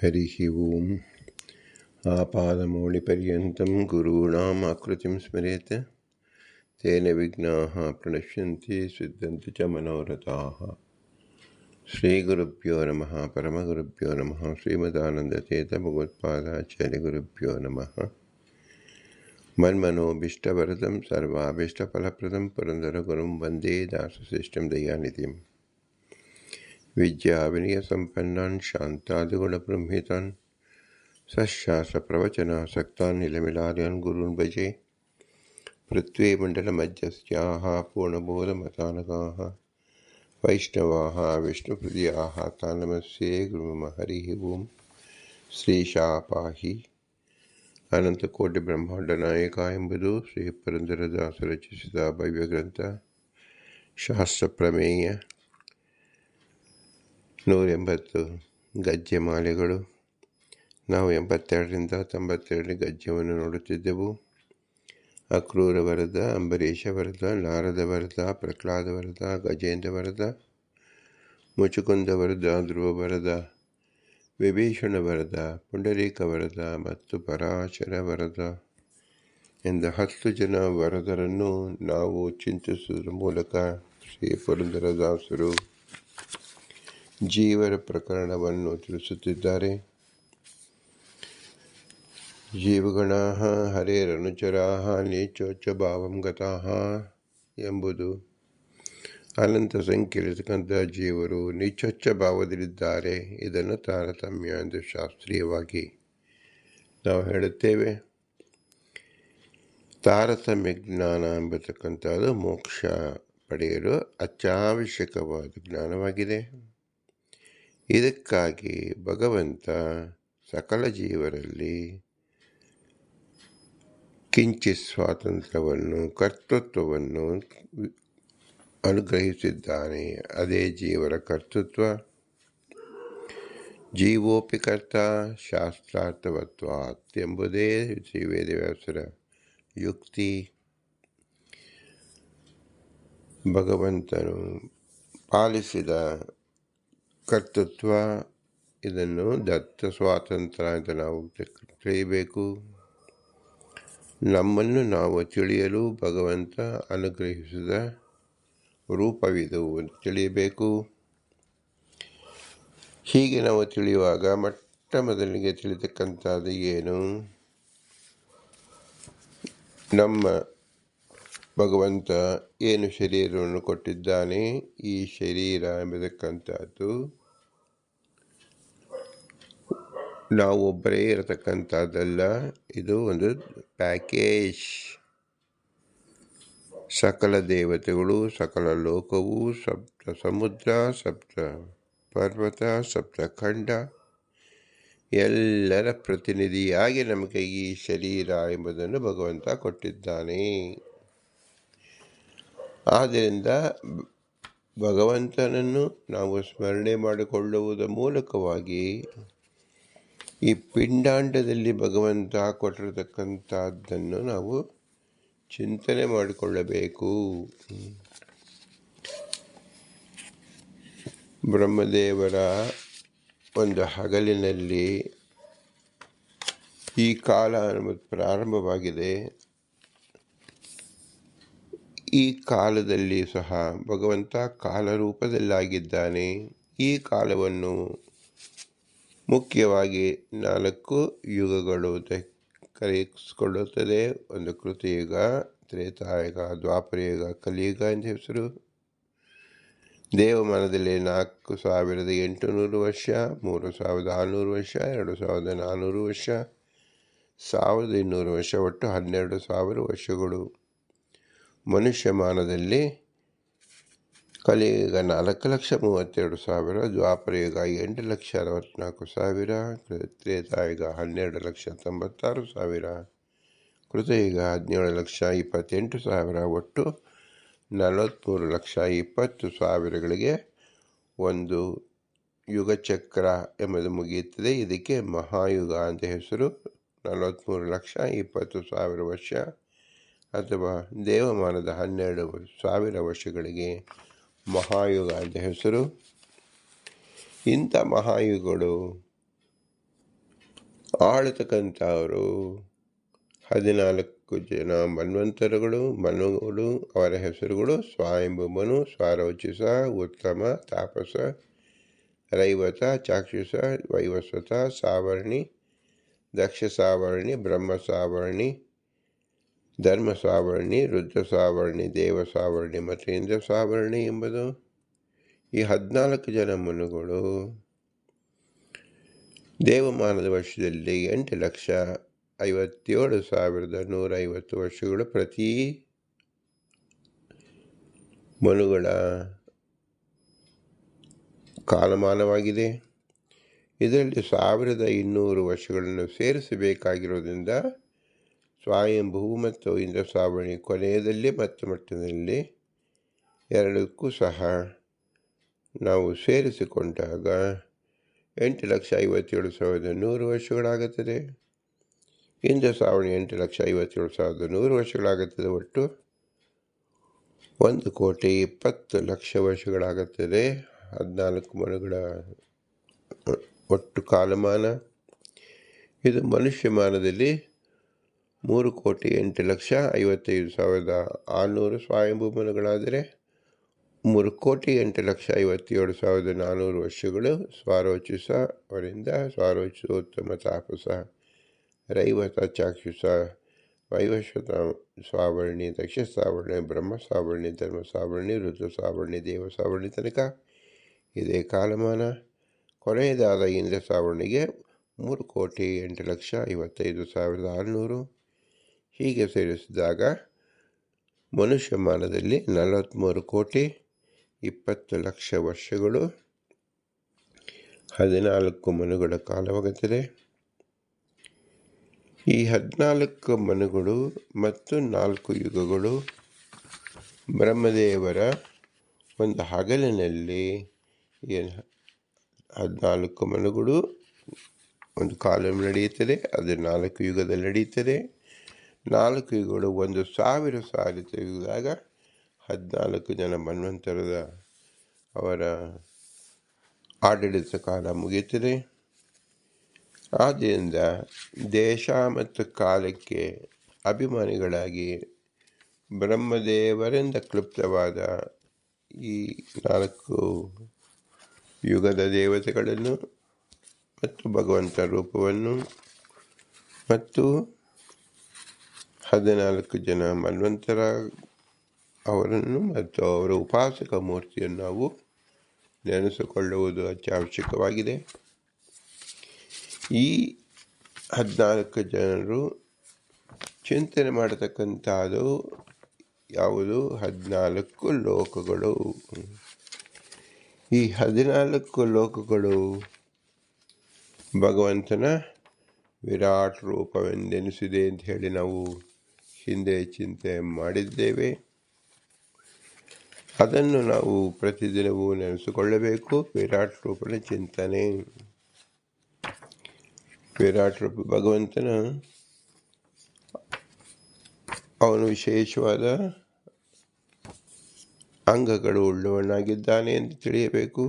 हरिः ओम्। आपादमौलिपर्यन्तं गुरूणाम् आकृतिं स्मरेत् तेन विघ्नाः प्रणश्यन्ति सिद्धन्ति च मनोरथाः। श्रीगुरुभ्यो नमः। परमगुरुभ्यो नमः। श्रीमदानन्दतीर्थभगवत्पादाचार्यगुरुभ्यो नमः। मन्मनोभीष्टवरदं सर्वाभीष्टफलप्रदं पुरन्दरगुरुं वन्दे दासश्रेष्ठं दयानिधिं। विद्याविनयसम्पन्नान् शान्तादिगुणबृंहितान् सशास्त्रप्रवचनासक्तान् निलमिलार्यान् गुरून् भजे। पृथ्वीमण्डलमध्यस्थाः पूर्णबोधमतानगाः वैष्णवाः विष्णुप्रियाः तान् नमस्ये गुरुमम। हरिः ओम्। ಶ್ರೀಶಾಪಾಹಿ ಅನಂತಕೋಟಿ ಬ್ರಹ್ಮಾಂಡ ನಾಯಕ ಎಂಬುದು ಶ್ರೀ ಪುರಂದರದಾಸ ರಚಿಸಿದ ಭವ್ಯ ಗ್ರಂಥ. ಶಾಸ್ತ್ರ ಪ್ರಮೇಯ 180 ಗಜ್ಜೆ ಮಾಲೆಗಳು. ನಾವು 82ರಿಂದ 92 ಗಜ್ಜೆಯನ್ನು ನೋಡುತ್ತಿದ್ದೆವು. ಅಕ್ರೂರ ವರದ, ಅಂಬರೀಷ ವರದ, ನಾರದ ವರದ, ಪ್ರಹ್ಲಾದ ವರದ, ಗಜೇಂದ್ರ ವರದ, ಮುಚುಕುಂದ ವರದ, ಧ್ರುವ ವರದ, ವಿಭೀಷಣ ವರದ, ಪುಂಡರೀಕ ವರದ ಮತ್ತು ಪರಾಶರ ವರದ ಎಂದ 10 ಜನ ವರದರನ್ನು ನಾವು ಚಿಂತಿಸುವುದರ ಮೂಲಕ ಶ್ರೀ ಪುರಂದರದಾಸರು ಜೀವರ ಪ್ರಕರಣವನ್ನು ತಿಳಿಸುತ್ತಿದ್ದಾರೆ. ಜೀವಗಣಾಃ ಹರೇರನುಚರಾಃ ನೀಚೋಚ್ಚ ಭಾವಂ ಗತಾಃ ಎಂಬುದು ಅನಂತ ಸಂಖ್ಯೆಯಲ್ಲಿರತಕ್ಕಂಥ ಜೀವರು ನೀಚೋಚ್ಚ ಭಾವದಲ್ಲಿದ್ದಾರೆ. ಇದನ್ನು ತಾರತಮ್ಯ ಎಂದು ಶಾಸ್ತ್ರೀಯವಾಗಿ ನಾವು ಹೇಳುತ್ತೇವೆ. ತಾರತಮ್ಯ ಜ್ಞಾನ ಎಂಬತಕ್ಕಂಥದ್ದು ಮೋಕ್ಷ ಪಡೆಯಲು ಅತ್ಯವಶ್ಯಕವಾದ ಜ್ಞಾನವಾಗಿದೆ. ಇದಕ್ಕಾಗಿ ಭಗವಂತ ಸಕಲ ಜೀವರಲ್ಲಿ ಕಿಂಚಿತ್ ಸ್ವಾತಂತ್ರ್ಯವನ್ನು, ಕರ್ತೃತ್ವವನ್ನು ಅನುಗ್ರಹಿಸಿದ್ದಾನೆ. ಅದೇ ಜೀವರ ಕರ್ತೃತ್ವ. ಜೀವೋಪಿ ಕರ್ತ ಶಾಸ್ತ್ರಾರ್ಥವತ್ವಾತ್ ಎಂಬುದೇ ಶ್ರೀ ವೇದವ್ಯಾಸರ ಯುಕ್ತಿ. ಭಗವಂತನು ಪಾಲಿಸಿದ ಕರ್ತೃತ್ವ, ಇದನ್ನು ದತ್ತ ಸ್ವಾತಂತ್ರ್ಯ ಅಂತ ನಾವು ತಿಳಿಯಬೇಕು. ನಮ್ಮನ್ನು ನಾವು ತಿಳಿಯಲು ಭಗವಂತ ಅನುಗ್ರಹಿಸಿದ ರೂಪವಿದು ತಿಳಿಯಬೇಕು. ಹೀಗೆ ನಾವು ತಿಳಿಯುವಾಗ ಮೊಟ್ಟ ಮೊದಲಿಗೆ ತಿಳಿತಕ್ಕಂಥದ್ದು ಏನು? ನಮ್ಮ ಭಗವಂತ ಏನು ಶರೀರವನ್ನು ಕೊಟ್ಟಿದ್ದಾನೆ. ಈ ಶರೀರ ಎಂಬತಕ್ಕಂಥದ್ದು ನಾವು ಒಬ್ಬರೇ ಇರತಕ್ಕಂಥದ್ದಲ್ಲ. ಇದು ಒಂದು ಪ್ಯಾಕೇಜ್. ಸಕಲ ದೇವತೆಗಳು, ಸಕಲ ಲೋಕವು, ಸಪ್ತ ಸಮುದ್ರ, ಸಪ್ತ ಪರ್ವತ, ಸಪ್ತ ಖಂಡ ಎಲ್ಲರ ಪ್ರತಿನಿಧಿಯಾಗಿ ನಮಗೆ ಈ ಶರೀರ ಎಂಬುದನ್ನು ಭಗವಂತ ಕೊಟ್ಟಿದ್ದಾನೆ. ಆದ್ದರಿಂದ ಭಗವಂತನನ್ನು ನಾವು ಸ್ಮರಣೆ ಮಾಡಿಕೊಳ್ಳುವುದರ ಮೂಲಕವಾಗಿ ಈ ಪಿಂಡಾಂಡದಲ್ಲಿ ಭಗವಂತ ಕೊಟ್ಟಿರತಕ್ಕಂಥದ್ದನ್ನು ನಾವು ಚಿಂತನೆ ಮಾಡಿಕೊಳ್ಳಬೇಕು. ಬ್ರಹ್ಮದೇವರ ಒಂದು ಹಗಲಿನಲ್ಲಿ ಈ ಕಾಲ ಪ್ರಾರಂಭವಾಗಿದೆ. ಈ ಕಾಲದಲ್ಲಿ ಸಹ ಭಗವಂತ ಕಾಲರೂಪದಲ್ಲಾಗಿದ್ದಾನೆ. ಈ ಕಾಲವನ್ನು ಮುಖ್ಯವಾಗಿ 4 ಯುಗಗಳು ಕರೆಯಿಸಿಕೊಳ್ಳುತ್ತದೆ. ಒಂದು ಕೃತಯುಗ, ತ್ರೇತಾಯುಗ, ದ್ವಾಪರಯುಗ, ಕಲಿಯುಗ ಎಂದು ಹೆಸರು. ದೇವಮಾನದಲ್ಲಿ 4800 ವರ್ಷ, 3600 ವರ್ಷ, 2400 ವರ್ಷ, 1200 ವರ್ಷ, ಒಟ್ಟು 12,000 ವರ್ಷಗಳು. ಮನುಷ್ಯಮಾನದಲ್ಲಿ ಕಲಿಯುಗ 4,32,000, ದ್ವಾಪರಯುಗ 8,64,000, ತ್ರೇತಾಯುಗ 12,96,000, ಕೃತಯುಗ 17,28,000, ಒಟ್ಟು 43,20,000ಗಳಿಗೆ ಒಂದು ಯುಗಚಕ್ರ ಎಂಬುದು ಮುಗಿಯುತ್ತದೆ. ಇದಕ್ಕೆ ಮಹಾಯುಗ ಅಂತ ಹೆಸರು. 43,20,000 ವರ್ಷ ಅಥವಾ ದೇವಮಾನದ 12,000 ವರ್ಷಗಳಿಗೆ ಮಹಾಯುಗ ಅಂತ ಹೆಸರು. ಇಂಥ ಮಹಾಯುಗಗಳು ಆಳತಕ್ಕಂಥವರು 14 ಜನ ಮನ್ವಂತರಗಳು, ಮನುಗಳು. ಅವರ ಹೆಸರುಗಳು: ಸ್ವಯಂಭುಮನು, ಸ್ವರೋಚಿಷ, ಉತ್ತಮ, ತಾಪಸ, ರೈವತ, ಚಾಕ್ಷುಷ, ವೈವಸ್ವತ, ಸಾವರ್ಣಿ, ದಕ್ಷ ಸಾವರ್ಣಿ, ಬ್ರಹ್ಮ ಸಾವರ್ಣಿ, ಧರ್ಮ ಸಾವರ್ಣಿ, ರುದ್ರ ಸಾವರ್ಣಿ, ದೇವ ಸಾವರ್ಣಿ ಮತ್ತು ಇಂದ್ರ ಸಾವರ್ಣಿ ಎಂಬುದು. ಈ 14 ಜನ ಮನುಗಳು ದೇವಮಾನದ ವರ್ಷದಲ್ಲಿ 8,57,150 ವರ್ಷಗಳು ಪ್ರತಿ ಮನುಗಳ ಕಾಲಮಾನವಾಗಿದೆ. ಇದರಲ್ಲಿ 1200 ವರ್ಷಗಳನ್ನು ಸೇರಿಸಬೇಕಾಗಿರೋದ್ರಿಂದ ಸ್ವಯಂಭೂ ಮತ್ತು ಇಂದ್ರ ಸಾವರ್ಣಿ ಕೊನೆಯದಲ್ಲಿ ಮತ್ತು ಮಟ್ಟದಲ್ಲಿ ಎರಡಕ್ಕೂ ಸಹ ನಾವು ಸೇರಿಸಿಕೊಂಡಾಗ 8,57,100 ವರ್ಷಗಳಾಗುತ್ತದೆ. ಇಂದ್ರ ಸಾವರ್ಣಿ 8,57,100 ವರ್ಷಗಳಾಗುತ್ತದೆ. ಒಟ್ಟು 1,20,00,000 ವರ್ಷಗಳಾಗುತ್ತದೆ. 14 ಮನುಗಳ ಒಟ್ಟು ಕಾಲಮಾನ. ಇದು ಮನುಷ್ಯಮಾನದಲ್ಲಿ 3,08,55,600 ಸ್ವಯಂಭೂ ಮನುಗಳಾದರೆ 3,08,57,400 ವರ್ಷಗಳು ಸ್ವರೋಚಿಷ ಅವರಿಂದ, ಸ್ವರೋಚಿಷ, ಉತ್ತಮ, ತಾಪಸ, ರೈವತ, ಚಾಕ್ಷುಷ, ವೈವಸ್ವತ, ಸಾವರ್ಣಿ, ದಕ್ಷ ಸಾವರ್ಣಿ, ಬ್ರಹ್ಮ ಸಾವರ್ಣಿ, ಧರ್ಮ ಸಾವರ್ಣಿ, ರುದ್ರ ಸಾವರ್ಣಿ, ದೇವ ಸಾವರ್ಣಿ ತನಕ ಇದೇ ಕಾಲಮಾನ. ಕೊನೆಯದಾದ ಇಂದ್ರ ಸಾವರ್ಣಿಗೆ 3,08,55,600. ಹೀಗೆ ಸೇರಿಸಿದಾಗ ಮನುಷ್ಯಮಾನದಲ್ಲಿ 43,20,00,000 ವರ್ಷಗಳು 14 ಮನುಗಳ ಕಾಲವಾಗುತ್ತದೆ. ಈ 14 ಮನುಗಳು ಮತ್ತು 4 ಯುಗಗಳು ಬ್ರಹ್ಮದೇವರ ಒಂದು ಹಗಲಿನಲ್ಲಿ 14 ಮನುಗಳು ಒಂದು ಕಾಲ ನಡೆಯುತ್ತದೆ. ಅದು 4 ಯುಗದಲ್ಲಿ ನಡೆಯುತ್ತದೆ. 4 ಯುಗಗಳು 1,000 ಸಾರಿ ತೆಗೆದಾಗ 14 ಜನ ಮನ್ವಂತರದ ಅವರ ಆಡಳಿತ ಕಾಲ ಮುಗಿಯುತ್ತದೆ. ಆದ್ದರಿಂದ ದೇಶ ಮತ್ತು ಕಾಲಕ್ಕೆ ಅಭಿಮಾನಿಗಳಾಗಿ ಬ್ರಹ್ಮದೇವರಿಂದ ಕ್ಲುಪ್ತವಾದ ಈ 4 ಯುಗದ ದೇವತೆಗಳನ್ನು ಮತ್ತು ಭಗವಂತ ರೂಪವನ್ನು ಮತ್ತು 14 ಜನ ಮನ್ವಂತರ ಅವರನ್ನು ಮತ್ತು ಅವರ ಉಪಾಸಕ ಮೂರ್ತಿಯನ್ನು ನಾವು ನೆನೆಸಿಕೊಳ್ಳುವುದು ಅತ್ಯವಶ್ಯಕವಾಗಿದೆ. ಈ 14 ಜನರು ಚಿಂತನೆ ಮಾಡತಕ್ಕಂಥದ್ದು ಯಾವುದು? 14 ಲೋಕಗಳು. ಈ 14 ಲೋಕಗಳು ಭಗವಂತನ ವಿರಾಟ್ ರೂಪವೆಂದೆನಿಸಿದೆ ಅಂತ ಹೇಳಿ ನಾವು ಹಿಂದೆ ಚಿಂತೆ ಮಾಡಿದ್ದೇವೆ. ಅದನ್ನು ನಾವು ಪ್ರತಿದಿನವೂ ನೆನೆಸಿಕೊಳ್ಳಬೇಕು. ವಿರಾಟ್ ರೂಪದ ಚಿಂತನೆ. ವಿರಾಟ್ ರೂಪ ಭಗವಂತನ ಅವನು ವಿಶೇಷವಾದ ಅಂಗಗಳು ಉಳ್ಳವನಾಗಿದ್ದಾನೆ ಎಂದು ತಿಳಿಯಬೇಕು.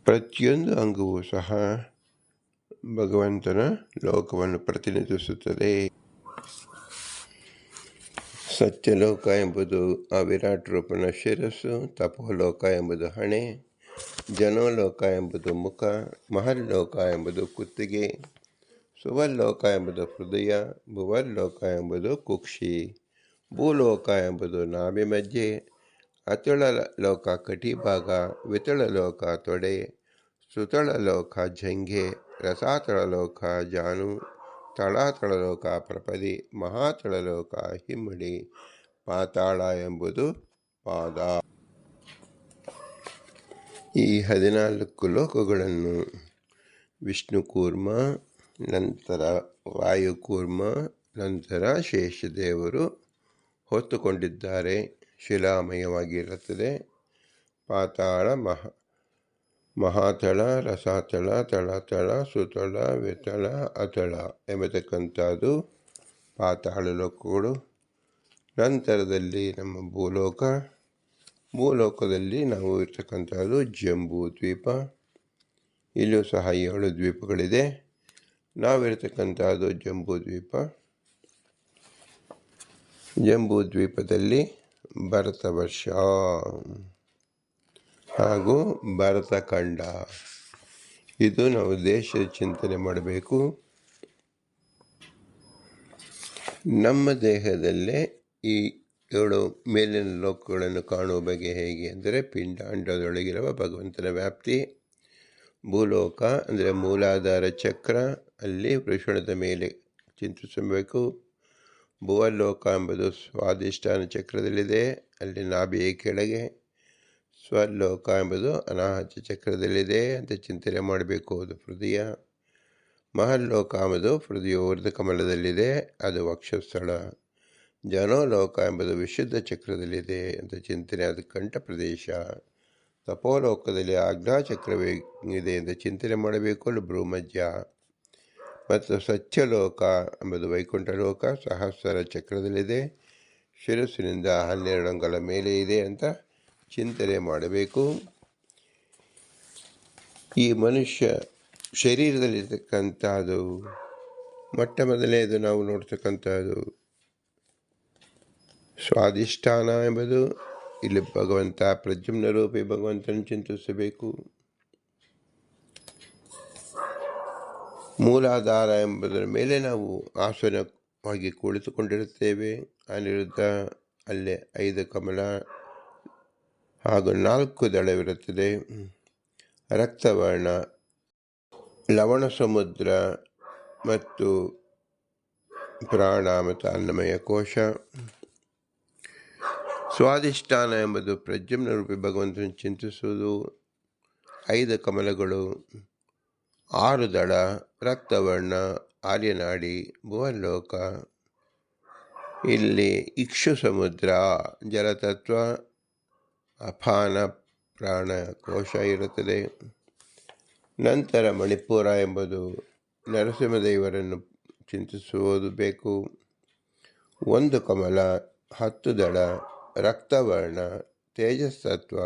ಪ್ರತಿಯೊಂದು ಅಂಗವೂ ಸಹ ಭಗವಂತನ ಲೋಕವನ್ನು ಪ್ರತಿನಿಧಿಸುತ್ತದೆ. ಸತ್ಯಲೋಕ ಎಂಬುದು ಆ ವಿರಾಟ್ ರೂಪನ ಶಿರಸ್ಸು, ತಪೋಲೋಕ ಎಂಬುದು ಹಣೆ, ಜನೋಲೋಕ ಎಂಬುದು ಮುಖ, ಮಹಲ್ಲೋಕ ಎಂಬುದು ಕುತ್ತಿಗೆ, ಸುವರ್ಲೋಕ ಎಂಬುದು ಹೃದಯ, ಭುವರ್ಲೋಕ ಎಂಬುದು ಕುಕ್ಷಿ, ಭೂಲೋಕ ಎಂಬುದು ನಾಭಿ ಮಧ್ಯೆ, ಅತಳ ಲೋಕ ಕಟಿಭಾಗ, ವಿತಳ ಲೋಕ ತೊಡೆ, ಸುತಳ ಲೋಕ ಜಂಘೆ, ರಸಾತಳ ಲೋಕ ಜಾನು, ತಳಾತಳ ಲೋಕ ಪ್ರಪದಿ, ಮಹಾತಳ ಲೋಕ ಹಿಮ್ಮಡಿ, ಪಾತಾಳ ಎಂಬುದು ಪಾದ. ಈ 14 ಲೋಕಗಳನ್ನು ವಿಷ್ಣುಕೂರ್ಮ, ನಂತರ ವಾಯುಕೂರ್ಮ, ನಂತರ ಶೇಷದೇವರು ಹೊತ್ತುಕೊಂಡಿದ್ದಾರೆ. ಶಿಲಾಮಯವಾಗಿರುತ್ತದೆ. ಪಾತಾಳ, ಮಹಾತಳ, ರಸಾತಳ, ತಳಾತಳ, ಸುತಳ, ವಿತಳ, ಅತಳ ಎಂಬತಕ್ಕಂಥದ್ದು ಪಾತಾಳ ಲೋಕಗಳು. ನಂತರದಲ್ಲಿ ನಮ್ಮ ಭೂಲೋಕ. ಭೂಲೋಕದಲ್ಲಿ ನಾವು ಇರ್ತಕ್ಕಂಥದ್ದು ಜಂಬೂ ದ್ವೀಪ. ಇಲ್ಲೂ ಸಹ 7 ದ್ವೀಪಗಳಿದೆ. ನಾವಿರತಕ್ಕಂಥದ್ದು ಜಂಬೂ ದ್ವೀಪದಲ್ಲಿ ಭರತ ವರ್ಷ ಹಾಗೂ ಭರತ ಖಂಡ, ಇದು ನಾವು ದೇಶದ ಚಿಂತನೆ ಮಾಡಬೇಕು. ನಮ್ಮ ದೇಹದಲ್ಲೇ ಈ 7 ಮೇಲಿನ ಲೋಕಗಳನ್ನು ಕಾಣುವ ಬಗೆ ಹೇಗೆ ಅಂದರೆ, ಪಿಂಡಾಂಡದೊಳಗಿರುವ ಭಗವಂತನ ವ್ಯಾಪ್ತಿ, ಭೂಲೋಕ ಅಂದರೆ ಮೂಲಾಧಾರ ಚಕ್ರ, ಅಲ್ಲಿ ವೃಷಣದ ಮೇಲೆ ಚಿಂತಿಸಬೇಕು. ಭುವಲೋಕ ಎಂಬುದು ಸ್ವಾಧಿಷ್ಠಾನ ಚಕ್ರದಲ್ಲಿದೆ, ಅಲ್ಲಿ ನಾಭಿಯ ಕೆಳಗೆ. ಸ್ವಲೋಕ ಎಂಬುದು ಅನಾಹತ ಚಕ್ರದಲ್ಲಿದೆ ಅಂತ ಚಿಂತನೆ ಮಾಡಬೇಕು, ಅದು ಹೃದಯ. ಮಹಲ್ಲೋಕ ಎಂಬುದು ಹೃದಯ ಊರ್ಧ್ವ ಕಮಲದಲ್ಲಿದೆ, ಅದು ವಕ್ಷಸ್ಥಳ. ಜನೋಲೋಕ ಎಂಬುದು ವಿಶುದ್ಧ ಚಕ್ರದಲ್ಲಿದೆ ಅಂತ ಚಿಂತನೆ, ಅದು ಕಂಠ ಪ್ರದೇಶ. ತಪೋಲೋಕದಲ್ಲಿ ಆಜ್ಞಾಚಕ್ರವೇ ಇದೆ ಅಂತ ಚಿಂತನೆ ಮಾಡಬೇಕು, ಅಲ್ಲಿ ಭ್ರೂಮಧ್ಯ. ಮತ್ತು ಸತ್ಯಲೋಕ ಎಂಬುದು ವೈಕುಂಠ ಲೋಕ, ಸಹಸ್ರ ಚಕ್ರದಲ್ಲಿದೆ, ಶಿರಸ್ಸಿನಿಂದ 12 ಅಂಗುಲ ಮೇಲೆ ಇದೆ ಅಂತ ಚಿಂತನೆ ಮಾಡಬೇಕು. ಈ ಮನುಷ್ಯ ಶರೀರದಲ್ಲಿರ್ತಕ್ಕಂಥದ್ದು ಮೊಟ್ಟ ಮೊದಲನೇದು ನಾವು ನೋಡ್ತಕ್ಕಂಥದ್ದು ಸ್ವಾಧಿಷ್ಠಾನ ಎಂಬುದು. ಇಲ್ಲಿ ಭಗವಂತ ಪ್ರದ್ಯುಮ್ನ ರೂಪಿ ಭಗವಂತನ ಚಿಂತಿಸಬೇಕು. ಮೂಲಾಧಾರ ಎಂಬುದರ ಮೇಲೆ ನಾವು ಆಸನವಾಗಿ ಕುಳಿತುಕೊಂಡಿರುತ್ತೇವೆ. ಅನಿರುದ್ಧ ಅಲ್ಲೇ 5 ಕಮಲ ಹಾಗೂ 4 ದಳವಿರುತ್ತದೆ. ರಕ್ತವರ್ಣ, ಲವಣ ಸಮುದ್ರ ಮತ್ತು ಪ್ರಾಣ ಮತ್ತು ಅನ್ನಮಯ ಕೋಶ. ಸ್ವಾಧಿಷ್ಠಾನ ಎಂಬುದು ಪ್ರದ್ಯುಮ್ನ ರೂಪಿ ಭಗವಂತನ ಚಿಂತಿಸುವುದು. 5 ಕಮಲಗಳು, 6 ದಳ, ರಕ್ತವರ್ಣ, ಆರ್ಯನಾಡಿ, ಭುವಲೋಕ. ಇಲ್ಲಿ ಇಕ್ಷು ಸಮುದ್ರ, ಜಲತತ್ವ, ಅಪಾನ ಪ್ರಾಣ ಕೋಶ ಇರುತ್ತದೆ. ನಂತರ ಮಣಿಪುರ ಎಂಬುದು ನರಸಿಂಹದೇವರನ್ನು ಚಿಂತಿಸುವುದು ಬೇಕು. 1 ಕಮಲ, 10 ದಳ, ರಕ್ತವರ್ಣ, ತೇಜಸ್ತತ್ವ,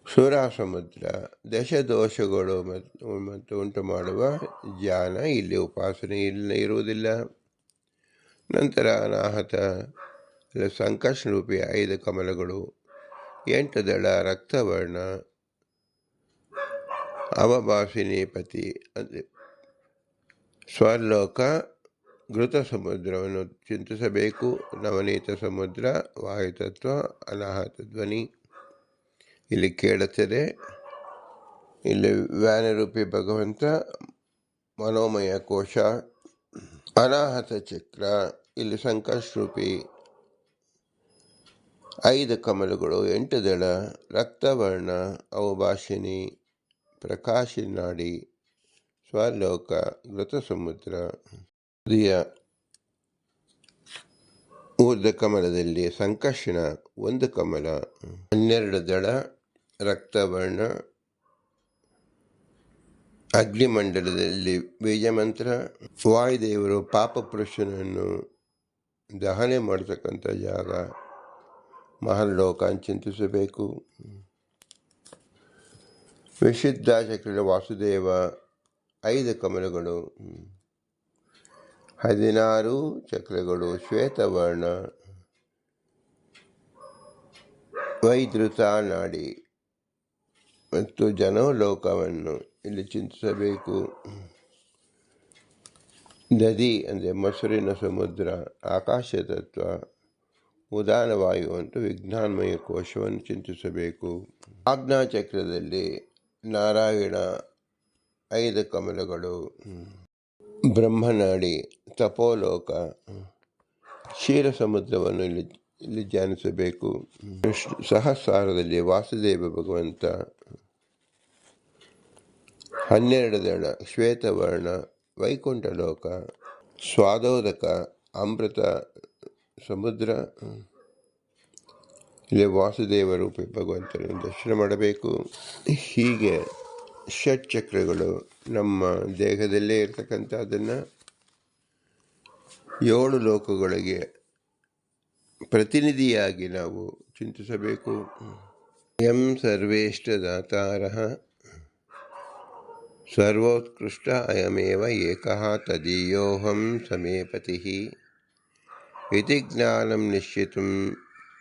ಸುರ ಸಮುದ್ರ, ದಶದೋಷಗಳು ಮತ್ತು ಉಂಟು ಮಾಡುವ ಜ್ಞಾನ. ಇಲ್ಲಿ ಉಪಾಸನೆ ಇರುವುದಿಲ್ಲ. ನಂತರ ಅನಾಹತ ಸಂಕರ್ಷಣರೂಪಿ 5 ಕಮಲಗಳು, 8 ದಳ, ರಕ್ತವರ್ಣ, ಅವಭಾಸಿನಿಪತಿ ಅಂದರೆ ಸ್ವರ್ಲೋಕ, ಘೃತ ಸಮುದ್ರವನ್ನು ಚಿಂತಿಸಬೇಕು. ನವನೀತ ಸಮುದ್ರ, ವಾಯುತತ್ವ, ಅನಾಹತ ಧ್ವನಿ ಇಲ್ಲಿ ಕೇಳುತ್ತದೆ. ಇಲ್ಲಿ ವ್ಯಾನರೂಪಿ ಭಗವಂತ, ಮನೋಮಯ ಕೋಶ, ಅನಾಹತ ಚಕ್ರ. ಇಲ್ಲಿ ಸಂಕರ್ಷರೂಪಿ 5 ಕಮಲಗಳು, 8 ದಳ, ರಕ್ತವರ್ಣ, ಅವಭಾಷಿಣಿ, ಪ್ರಕಾಶಿನಾಡಿ, ಸ್ವಲೋಕ, ಘೃತ ಸಮುದ್ರ. ಹೃದಯ ಊರ್ಧ್ವ ಕಮಲದಲ್ಲಿ ಸಂಕರ್ಷಣ 1 ಕಮಲ, 12 ದಳ, ರಕ್ತವರ್ಣ. ಅಗ್ನಿಮಂಡಲದಲ್ಲಿ ಬೀಜಮಂತ್ರ. ವಾಯುದೇವರು ಪಾಪ ಪುರುಷನನ್ನು ದಹನೆ ಮಾಡತಕ್ಕಂಥ ಜಾಗ, ಮಹಲ್ಲೋಕ ಚಿಂತಿಸಬೇಕು. ವಿಶುದ್ಧ ಚಕ್ರದ ವಾಸುದೇವ, 5 ಕಮಲಗಳು, 16 ಚಕ್ರಗಳು, ಶ್ವೇತವರ್ಣ, ವೈದೃತ ನಾಡಿ ಮತ್ತು ಜನೋಲೋಕವನ್ನು ಇಲ್ಲಿ ಚಿಂತಿಸಬೇಕು. ನದಿ ಅಂದರೆ ಮೊಸರಿನ ಸಮುದ್ರ, ಆಕಾಶ ತತ್ವ, ಉದಾನವಾಯು ಮತ್ತು ವಿಜ್ಞಾನಮಯ ಕೋಶವನ್ನು ಚಿಂತಿಸಬೇಕು. ಆಜ್ಞಾಚಕ್ರದಲ್ಲಿ ನಾರಾಯಣ, 5 ಕಮಲಗಳು, ಬ್ರಹ್ಮನಾಡಿ, ತಪೋಲೋಕ, ಕ್ಷೀರ ಸಮುದ್ರವನ್ನು ಇಲ್ಲಿ ಧ್ಯಾನಿಸಬೇಕು. ಸಹಸ್ರಾರದಲ್ಲಿ ವಾಸುದೇವ ಭಗವಂತ, 12 ದಳ, ಶ್ವೇತವರ್ಣ, ವೈಕುಂಠ ಲೋಕ, ಸ್ವಾದೋದಕ, ಅಮೃತ ಸಮುದ್ರ. ಇಲ್ಲಿ ವಾಸುದೇವ ರೂಪಿ ಭಗವಂತನನ್ನು ದರ್ಶನ ಮಾಡಬೇಕು. ಹೀಗೆ ಷಟ್ಚಕ್ರಗಳು ನಮ್ಮ ದೇಹದಲ್ಲೇ ಇರ್ತಕ್ಕಂಥದ್ದನ್ನು 7 ಲೋಕಗಳಿಗೆ ಪ್ರತಿನಿಧಿಯಾಗಿ ನಾವು ಚಿಂತಿಸಬೇಕು. ಯಂ ಸರ್ವೇಷ್ಟದಾತಾರಃ ಸರ್ವೋತ್ಕೃಷ್ಟ ಅಯಮೇವ ಏಕಃ ತದೀಯೋಹಂ ಸಮೇ ಪತಿಃ ಇತಿ ಜ್ಞಾನಂ ನಿಶ್ಚಿತಂ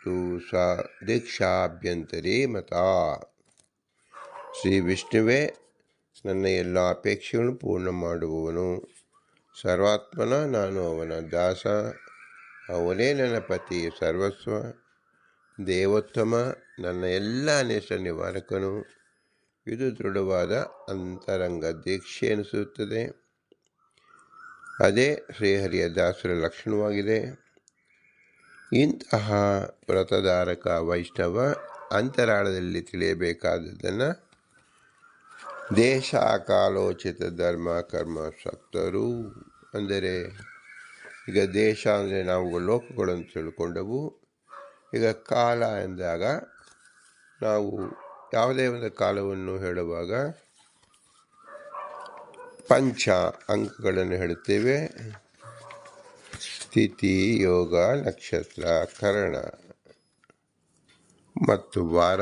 ತು ಸಾ ದೀಕ್ಷಾಭ್ಯಂತರೇ ಮತಾ. ಶ್ರೀ ವಿಷ್ಣುವೇ ನನ್ನ ಎಲ್ಲ ಅಪೇಕ್ಷೆಗಳನ್ನು ಪೂರ್ಣ ಮಾಡುವವನು. ಸರ್ವಾತ್ಮನ ನಾನು ಅವನ ದಾಸ. ಅವನೇ ನನ್ನ ಪತಿ ಸರ್ವಸ್ವ. ದೇವೋತ್ತಮ ನನ್ನ ಎಲ್ಲ ಅನಿಷ್ಟ ನಿವಾರಕನು. ಇದು ದೃಢವಾದ ಅಂತರಂಗ ದೀಕ್ಷೆ ಎನಿಸುತ್ತದೆ. ಅದೇ ಶ್ರೀಹರಿಯ ದಾಸರ ಲಕ್ಷಣವಾಗಿದೆ. ಇಂತಹ ವ್ರತಧಾರಕ ವೈಷ್ಣವ ಅಂತರಾಳದಲ್ಲಿ ತಿಳಿಯಬೇಕಾದದ್ದನ್ನು ದೇಶ ಕಾಲೋಚಿತ ಧರ್ಮ ಕರ್ಮ ಶಕ್ತರು ಅಂದರೆ, ಈಗ ದೇಶ ಅಂದರೆ ನಾವು ಲೋಕಗಳನ್ನು ತಿಳ್ಕೊಂಡವು. ಈಗ ಕಾಲ ಎಂದಾಗ ನಾವು ಯಾವುದೇ ಒಂದು ಕಾಲವನ್ನು ಹೇಳುವಾಗ ಪಂಚ ಅಂಕಗಳನ್ನು ಹೇಳುತ್ತೇವೆ. ತಿಥಿ, ಯೋಗ, ನಕ್ಷತ್ರ, ಕರಣ ಮತ್ತು ವಾರ.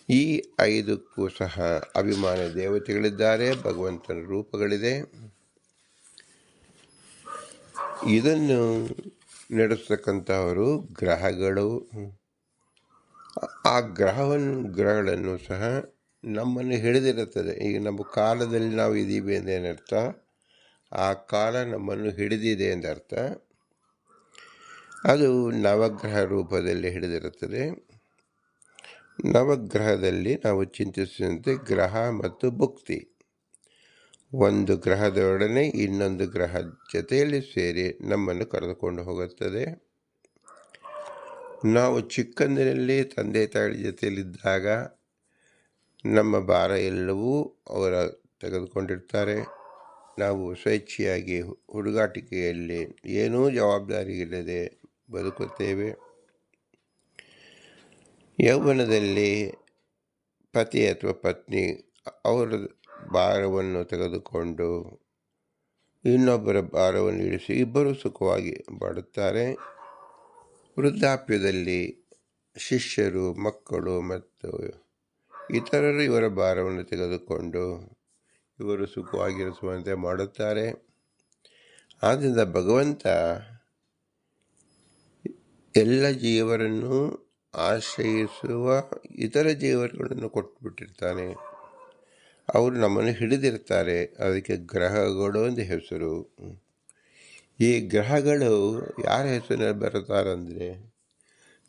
ಈ 5ಕ್ಕೂ ಸಹ ಅಭಿಮಾನ ದೇವತೆಗಳಿದ್ದಾರೆ, ಭಗವಂತನ ರೂಪಗಳಿದೆ. ಇದನ್ನು ನಡೆಸ್ತಕ್ಕಂಥವರು ಗ್ರಹಗಳು. ಆ ಗ್ರಹಗಳನ್ನು ಸಹ ನಮ್ಮನ್ನು ಹಿಡಿದಿರುತ್ತದೆ. ಈಗ ನಮ್ಮ ಕಾಲದಲ್ಲಿ ನಾವು ಇದ್ದೀವಿ ಎಂದೇನರ್ಥ, ಆ ಕಾಲ ನಮ್ಮನ್ನು ಹಿಡಿದಿದೆ ಎಂದರ್ಥ. ಅದು ನವಗ್ರಹ ರೂಪದಲ್ಲಿ ಹಿಡಿದಿರುತ್ತದೆ. ನವಗ್ರಹದಲ್ಲಿ ನಾವು ಚಿಂತಿಸಿದಂತೆ ಗ್ರಹ ಮತ್ತು ಭುಕ್ತಿ ಒಂದು ಗ್ರಹದೊಡನೆ ಇನ್ನೊಂದು ಗ್ರಹ ಜೊತೆಯಲ್ಲಿ ಸೇರಿ ನಮ್ಮನ್ನು ಕರೆದುಕೊಂಡು ಹೋಗುತ್ತದೆ. ನಾವು ಚಿಕ್ಕಂದಿನಲ್ಲಿ ತಂದೆ ತಾಯಿ ಜೊತೆಯಲ್ಲಿದ್ದಾಗ ನಮ್ಮ ಭಾರ ಎಲ್ಲವೂ ಅವರ ತೆಗೆದುಕೊಂಡಿರ್ತಾರೆ. ನಾವು ಸ್ವೇಚ್ಛೆಯಾಗಿ ಹುಡುಗಾಟಿಕೆಯಲ್ಲಿ ಏನೂ ಜವಾಬ್ದಾರಿ ಇಲ್ಲದೆ ಬದುಕುತ್ತೇವೆ. ಯೌವನದಲ್ಲಿ ಪತಿ ಅಥವಾ ಪತ್ನಿ ಅವರ ಭಾರವನ್ನು ತೆಗೆದುಕೊಂಡು ಇನ್ನೊಬ್ಬರ ಭಾರವನ್ನು ಇಳಿಸಿ ಇಬ್ಬರು ಸುಖವಾಗಿ ಬಾಳುತ್ತಾರೆ. ವೃದ್ಧಾಪ್ಯದಲ್ಲಿ ಶಿಷ್ಯರು, ಮಕ್ಕಳು ಮತ್ತು ಇತರರು ಇವರ ಭಾರವನ್ನು ತೆಗೆದುಕೊಂಡು ಇವರು ಸುಖವಾಗಿರಿಸುವಂತೆ ಮಾಡುತ್ತಾರೆ. ಆದ್ದರಿಂದ ಭಗವಂತ ಎಲ್ಲ ಜೀವರನ್ನು ಆಶ್ರಯಿಸುವ ಇತರ ಜೀವರುಗಳನ್ನು ಕೊಟ್ಟುಬಿಟ್ಟಿರ್ತಾನೆ. ಅವರು ನಮ್ಮನ್ನು ಹಿಡಿದಿರ್ತಾರೆ. ಅದಕ್ಕೆ ಗ್ರಹಗಳು ಎಂದು ಹೆಸರು. ಈ ಗ್ರಹಗಳು ಯಾರ ಹೆಸರಿನಲ್ಲಿ ಬರುತ್ತಾರಂದರೆ,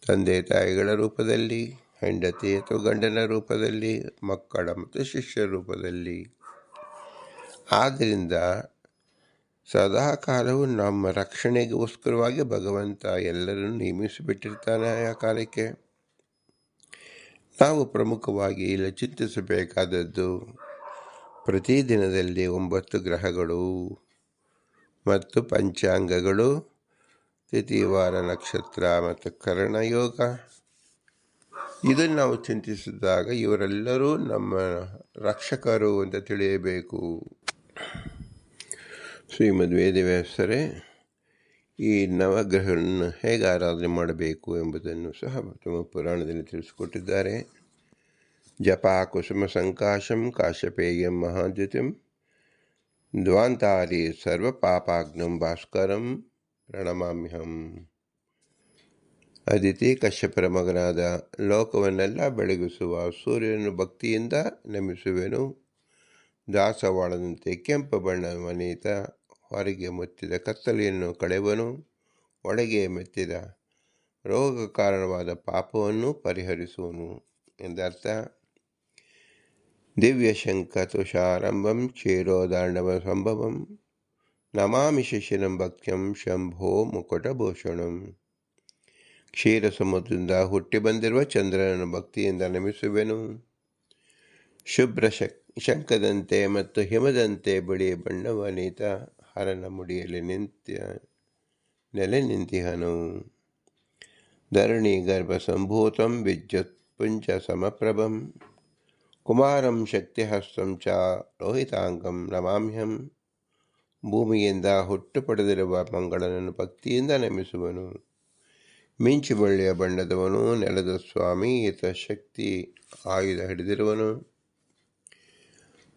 ತಂದೆ ತಾಯಿಗಳ ರೂಪದಲ್ಲಿ, ಹೆಂಡತಿ ಅಥವಾ ಗಂಡನ ರೂಪದಲ್ಲಿ, ಮಕ್ಕಳ ಮತ್ತು ಶಿಷ್ಯರ ರೂಪದಲ್ಲಿ. ಆದ್ದರಿಂದ ಸದಾಕಾಲವು ನಮ್ಮ ರಕ್ಷಣೆಗೋಸ್ಕರವಾಗಿ ಭಗವಂತ ಎಲ್ಲರನ್ನು ನೇಮಿಸಿಬಿಟ್ಟಿರ್ತಾನೆ. ಆ ಕಾಲಕ್ಕೆ ನಾವು ಪ್ರಮುಖವಾಗಿ ಇಲ್ಲಿ ಚಿಂತಿಸಬೇಕಾದದ್ದು ಪ್ರತಿದಿನದಲ್ಲಿ 9 ಗ್ರಹಗಳು ಮತ್ತು ಪಂಚಾಂಗಗಳು, ತಿಥಿ, ವಾರ, ನಕ್ಷತ್ರ ಮತ್ತು ಕರ್ಣಯೋಗ. ಇದನ್ನು ನಾವು ಚಿಂತಿಸಿದಾಗ ಇವರೆಲ್ಲರೂ ನಮ್ಮ ರಕ್ಷಕರು ಅಂತ ತಿಳಿಯಬೇಕು. ಶ್ರೀಮದ್ ವೇದವ್ಯಾಸರೇ ಈ ನವಗ್ರಹಗಳನ್ನು ಹೇಗೆ ಆರಾಧನೆ ಮಾಡಬೇಕು ಎಂಬುದನ್ನು ಸಹ ತಮ್ಮ ಪುರಾಣದಲ್ಲಿ ತಿಳಿಸಿಕೊಟ್ಟಿದ್ದಾರೆ. ಜಪ ಕುಸುಮ ಸಂಕಾಶಂ ಕಾಶ್ಯಪೇಯಂ ಮಹಾದ್ಯುತಿಂ ದ್ವಾಂತಾರಿ ಸರ್ವ ಪಾಪಾಗ್ನಂ ಭಾಸ್ಕರಂ ಪ್ರಣಮಾಮ್ಯಹಂ. ಅದಿತಿ ಕಶ್ಯಪರ ಮಗನಾದ ಲೋಕವನ್ನೆಲ್ಲ ಬೆಳಗಿಸುವ ಸೂರ್ಯನನ್ನು ಭಕ್ತಿಯಿಂದ ನಮಿಸುವೆನು. ದಾಸವಾಳದಂತೆ ಕೆಂಪು ಬಣ್ಣವನೀತ ಹೊರಗೆ ಮುತ್ತಿದ ಕತ್ತಲೆಯನ್ನು ಕಳೆವನು. ಒಳಗೆ ಮೆತ್ತಿದ ರೋಗ ಕಾರಣವಾದ ಪಾಪವನ್ನು ಪರಿಹರಿಸುವನು ಎಂದರ್ಥ. ದಿವ್ಯ ಶಂಖ ತುಷಾರಂಭಂ ಕ್ಷೀರೋದಾಂಡವ ಸಂಭವಂ ನಮಾಮಿ ಶಿಶಿರಂ ಭಕ್ತ್ಯಂ ಶಂಭೋ ಮುಕುಟಭೂಷಣಂ. ಕ್ಷೀರ ಸಮುದ್ರದಿಂದ ಹುಟ್ಟಿ ಬಂದಿರುವ ಚಂದ್ರನನ್ನು ಭಕ್ತಿಯಿಂದ ನಮಿಸುವೆನು. ಶುಭ್ರ ಶಂಖದಂತೆ ಮತ್ತು ಹಿಮದಂತೆ ಬಿಳಿ ಬಣ್ಣವನೀತ ಹರನ ಮುಡಿಯಲ್ಲಿ ನೆಲೆ ನಿಂತಿಹನು. ಧರಣಿ ಗರ್ಭ ಸಂಭೂತಂ ವಿದ್ಯುತ್ ಪುಂಜ ಸಮಪ್ರಭಂ ಕುಮಾರಂ ಶಕ್ತಿಹಸ್ತಂ ಚ ಲೋಹಿತಾಂಗಂ ನಮಾಮ್ಯಹಂ. ಭೂಮಿಯಿಂದ ಹುಟ್ಟು ಪಡೆದಿರುವ ಮಂಗಳನನ್ನು ಭಕ್ತಿಯಿಂದ ನಮಿಸುವನು. ಮಿಂಚುಬಳ್ಳಿಯ ಬಣ್ಣದವನು, ನೆಲದ ಸ್ವಾಮಿ, ಈತ ಶಕ್ತಿ ಆಯುಧ ಹಿಡಿದಿರುವನು.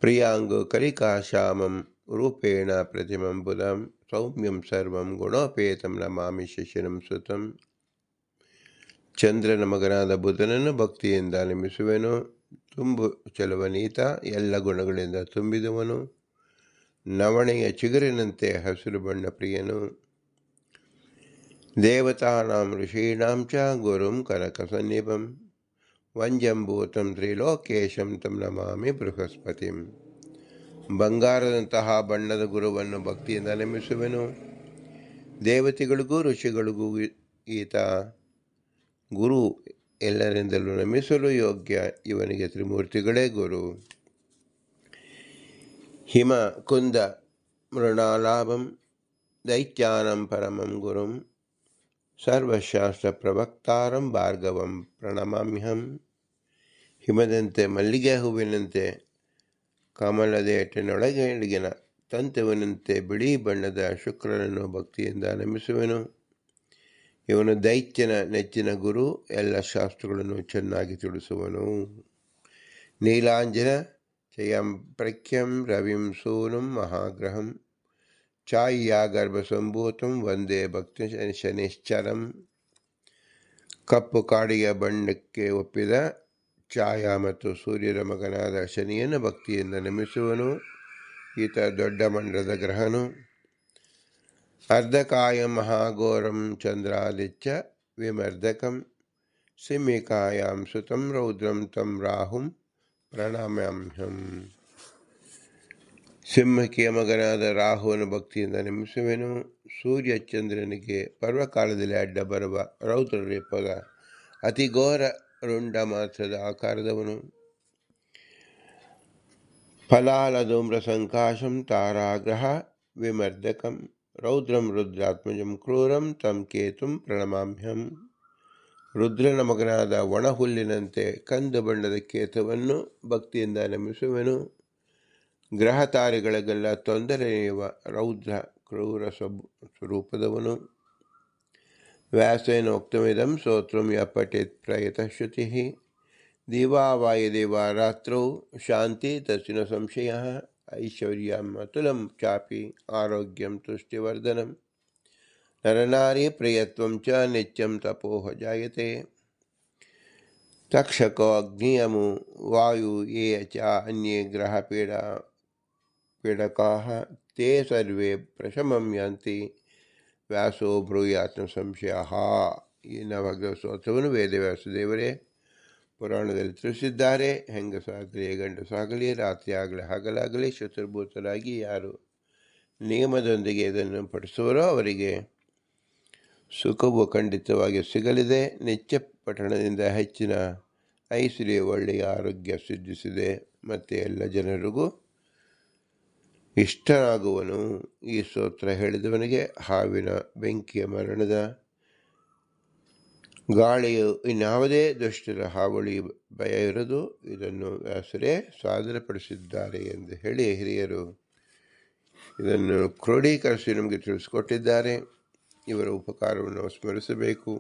ಪ್ರಿಯಾಂಗು ಕಲಿಕಾ ಶ್ಯಾಮಂ ರೂಪೇಣ ಪ್ರತಿಮಂ ಬುಧಂ ಸೌಮ್ಯಂ ಸರ್ವಂ ಗುಣೋಪೇತಂ ನಮಾಮಿ ಶಿಶಿರಂ ಸುತಂ. ಚಂದ್ರನ ಮಗನಾದ ಬುಧನನ್ನು ಭಕ್ತಿಯಿಂದ ನಮಿಸುವೆನು. ತುಂಬು ಚಲುವನೀತ, ಎಲ್ಲ ಗುಣಗಳಿಂದ ತುಂಬಿದವನು, ನವಣೆಯ ಚಿಗುರಿನಂತೆ ಹಸಿರು ಬಣ್ಣ ಪ್ರಿಯನು. ದೇವತಾನಾಂ ಋಷೀಣಾಂ ಚ ಗುರುಂ ಕನಕಸನ್ನಿಭಂ ವಂಜಂಭೂತಂ ತ್ರಿಲೋಕೇಶಂ ತಂ ನಮಾಮಿ ಬೃಹಸ್ಪತಿಂ. ಬಂಗಾರದಂತಹ ಬಣ್ಣದ ಗುರುವನ್ನು ಭಕ್ತಿಯಿಂದ ನಮಿಸುವೆನು. ದೇವತೆಗಳಿಗೂ ಋಷಿಗಳಿಗೂ ಈತ ಗುರು, ಎಲ್ಲರಿಂದಲೂ ನಮಿಸಲು ಯೋಗ್ಯ. ಇವನಿಗೆ ತ್ರಿಮೂರ್ತಿಗಳೇ ಗುರು. ಹಿಮ ಕುಂದ ಮೃಣಾಲಾಭಂ ದೈತ್ಯಾನಂ ಪರಮಂ ಗುರುಂ ಸರ್ವಶಾಸ್ತ್ರ ಪ್ರವಕ್ತಾರಂ ಭಾರ್ಗವಂ ಪ್ರಣಮಾಮ್ಯಹಂ. ಹಿಮದಂತೆ, ಮಲ್ಲಿಗೆ ಹೂವಿನಂತೆ, ಕಮಲದೇಟಿನೊಳಗಿನ ತಂತುವಿನಂತೆ ಬಿಳಿ ಬಣ್ಣದ ಶುಕ್ರನನ್ನು ಭಕ್ತಿಯಿಂದ ನಮಿಸುವೆನು. ಇವನು ದೈತ್ಯನ ನೆಚ್ಚಿನ ಗುರು, ಎಲ್ಲ ಶಾಸ್ತ್ರಗಳನ್ನು ಚೆನ್ನಾಗಿ ತಿಳಿಸುವನು. ನೀಲಾಂಜನ ಚಯಂ ಪ್ರಖ್ಯಂ ರವಿಂ ಸೂನುಂ ಮಹಾಗ್ರಹಂ ಛಾಯಾ ಗರ್ಭಸಂಭೂತಂ ವಂದೇ ಭಕ್ತಿ ಶನಿಶ್ಚರಂ. ಕಪ್ಪು ಕಾಡಿಯ ಬಣ್ಣಕ್ಕೆ ಒಪ್ಪಿದ ಛಾಯಾ ಮತ್ತು ಸೂರ್ಯನ ಮಗನಾದ ಶನಿಯನ್ನು ಭಕ್ತಿಯಿಂದ ನಮಿಸುವನು. ಈತ ದೊಡ್ಡ ಮಂಡಲದ ಗ್ರಹನು. ಅರ್ಧಕಾಯಂ ಮಹಾಘೋರಂ ಚಂದ್ರಾದಿತ್ಯ ವಿಮರ್ದಕಂ ಸಿಂಹಿಕಾಯಾಂ ಸುತಂ ರೌದ್ರಂ ತಂ ರಾಹುಂ ಪ್ರಣಾಮ್ಯಹಂ. ಸಿಂಹಕಿಯ ಮಗನಾದ ರಾಹುವನ್ನು ಭಕ್ತಿಯಿಂದ ನಮಿಸುವೆನು. ಸೂರ್ಯ ಚಂದ್ರನಿಗೆ ಪರ್ವಕಾಲದಲ್ಲಿ ಅಡ್ಡ ಬರುವ ರೌದ್ರ ರೂಪದ ಅತಿಘೋರ ರುಂಡ ಮಾತ್ರದ ಆಕಾರದವನು. ಫಲಾಲಧೂಮ್ರ ಸಂಕಾಶಂ ತಾರಾಗ್ರಹ ವಿಮರ್ದಕಂ ರೌದ್ರಂ ರುದ್ರಾತ್ಮಜಂ ಕ್ರೂರಂ ತಂ ಕೇತುಂ ಪ್ರಣಮಾಮ್ಯಹಂ. ರುದ್ರನ ಮಗನಾದ ಒಣಹುಲ್ಲಿನಂತೆ ಕಂದು ಬಣ್ಣದ ಕೇತುವನ್ನು ಭಕ್ತಿಯಿಂದ ನಮಿಸುವೆನು. ಗ್ರಹ ತಾರೆಗಳಿಗೆಲ್ಲ ತೊಂದರೆಯುವ ರೌದ್ರ ಕ್ರೂರ ಸ್ವರೂಪದವನು. ವ್ಯಾಸೇನೋಕ್ತಮಿದಂ ಸ್ತೋತ್ರಂ ಯ ಪಠೇತ್ ಪ್ರಯತಃ ಶ್ರುತಿಃ ದಿವಾ ವಾಯುದೇವಾ ರಾತ್ರೌ ಶಾಂತಿ ತಸ್ಯ ಸಂಶಯಃ ಐಶ್ವರ್ಯಂ ಅತುಲಂ ಚಾಪಿ ಆರೋಗ್ಯಂ ತುಷ್ಟಿವರ್ಧನಂ ನರನಾರಿ ಪ್ರಿಯತ್ವಂ ಚ ನಿತ್ಯಂ ತಪೋಹ ಜಾಯತೆ. ತಕ್ಷಕೋ ಅಗ್ನಿಯಮು ವಾಯು ಯೇ ಚ ಅನ್ಯೇ ಗ್ರಹ ಪೀಡಕಾಃ ತೇ ಸರ್ವೇ ಪ್ರಶಮಂ ಯಾಂತಿ ವ್ಯಾಸೋ ಬ್ರೂಯಾತ್ಮ ಸಂಶಯಃ. ಈ ನವಗ್ರಹ ಸ್ತೋತ್ರವನ್ನು ವೇದವ್ಯಾಸದೇವರೇ ಪುರಾಣದಲ್ಲಿ ತಿಳಿಸಿದ್ದಾರೆ. ಹೆಂಗಸಾಗಲಿ ಗಂಡಸಾಗಲಿ, ರಾತ್ರಿ ಆಗಲಿ ಹಗಲಾಗಲಿ ಶತ್ರುಭೂತರಾಗಿ ಯಾರು ನಿಯಮದೊಂದಿಗೆ ಇದನ್ನು ಪಠಿಸುವರೋ ಅವರಿಗೆ ಸುಖವು ಖಂಡಿತವಾಗಿ ಸಿಗಲಿದೆ. ನಿತ್ಯ ಪಠಣದಿಂದ ಹೆಚ್ಚಿನ ಐಶ್ವರ್ಯ, ಒಳ್ಳೆಯ ಆರೋಗ್ಯ ಸಿದ್ಧಿಸಿದೆ ಮತ್ತು ಎಲ್ಲ ಜನರಿಗೂ ಇಷ್ಟನಾಗುವನು. ಈ ಸ್ತೋತ್ರ ಹೇಳಿದವನಿಗೆ ಹಾವಿನ ಬೆಂಕಿಯ ಮರಣದ ಗಾಳಿಯು ಇನ್ಯಾವುದೇ ದುಷ್ಟರ ಹಾವಳಿ ಭಯ ಇರದು. ಇದನ್ನು ವ್ಯಾಸರೇ ಸಾಧನಪಡಿಸಿದ್ದಾರೆ ಎಂದು ಹೇಳಿ ಹಿರಿಯರು ಇದನ್ನು ಕ್ರೋಢೀಕರಿಸಿ ನಮಗೆ ತಿಳಿಸಿಕೊಟ್ಟಿದ್ದಾರೆ. ಇವರ ಉಪಕಾರವನ್ನು ಸ್ಮರಿಸಬೇಕು.